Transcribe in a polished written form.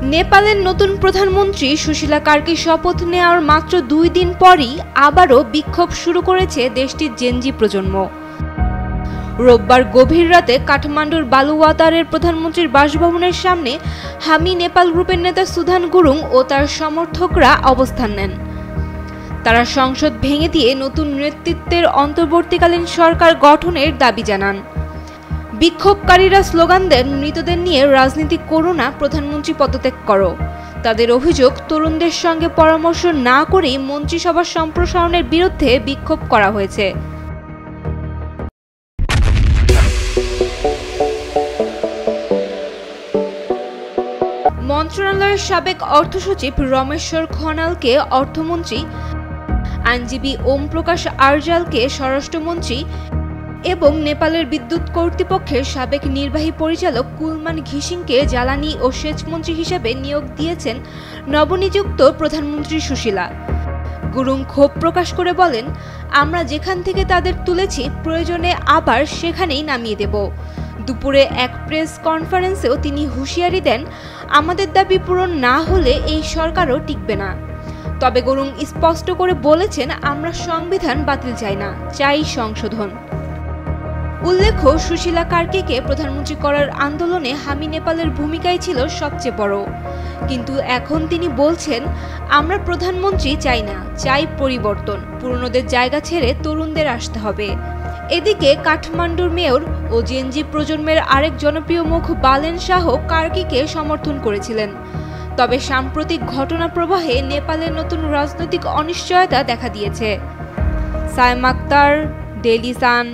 নেপালের নতুন প্রধানমন্ত্রী সুশীলা কার্কি শপথ নেওয়ার মাত্র 2 দিন পরই আবারও বিক্ষোভ শুরু করেছে দেশটির জেনজি প্রজন্ম। রোববার গভীর রাতে কাঠমান্ডুর বালুওয়াতারের প্রধানমন্ত্রীর বাসভবনের সামনে হামি নেপাল গ্রুপের নেতা সুধান গুরুং ও তার সমর্থকরা অবস্থান নেন। তারা সংসদ ভেঙে দিয়ে নতুন নেতৃত্বের অন্তর্বর্তীকালীন সরকার গঠনের দাবি জানান। বিক্ষোভকারীরা স্লোগান দেন, মৃতদের নিয়ে রাজনীতি করো না, প্রধানমন্ত্রী পদত্যাগ করো। তাদের অভিযোগ, তরুণদের সঙ্গে পরামর্শ না করেই মন্ত্রিসভা সম্প্রসারণের বিরুদ্ধে বিক্ষোভ করা হয়েছে। মন্ত্রণালয়ের সাবেক অর্থসচিব রমেশ্বর খনালকে অর্থমন্ত্রী, আইনজীবী ওম প্রকাশ আরজালকে স্বরাষ্ট্রমন্ত্রী এবং নেপালের বিদ্যুৎ কর্তৃপক্ষের সাবেক নির্বাহী পরিচালক কুলমান ঘিসিংকে জ্বালানি ও সেচমন্ত্রী হিসেবে নিয়োগ দিয়েছেন নবনিযুক্ত প্রধানমন্ত্রী সুশীলা। গুরুং ক্ষোভ প্রকাশ করে বলেন, আমরা যেখান থেকে তাদের তুলেছি প্রয়োজনে আবার সেখানেই নামিয়ে দেব। দুপুরে এক প্রেস কনফারেন্সেও তিনি হুঁশিয়ারি দেন, আমাদের দাবি পূরণ না হলে এই সরকারও টিকবে না। তবে গুরুং স্পষ্ট করে বলেছেন, আমরা সংবিধান বাতিল চাই না, চাই সংশোধন। উল্লেখ্য, সুশীলা কার্কিকে প্রধানমন্ত্রী করার আন্দোলনে হামি নেপালের ভূমিকাই ছিল সবচেয়ে বড়। কিন্তু এখন তিনি বলছেন, আমরা প্রধানমন্ত্রী চাই না, চাই পরিবর্তন। পুরনোদের জায়গা ছেড়ে তরুণদের আসতে হবে। এদিকে কাঠমান্ডুর মেয়র ও জেনজি প্রজন্মের আরেক জনপ্রিয় মুখ বালেন শাহ কার্কিকে সমর্থন করেছিলেন। তবে সাম্প্রতিক ঘটনা প্রবাহে নেপালের নতুন রাজনৈতিক অনিশ্চয়তা দেখা দিয়েছে। Saim Akter, Daily Sun.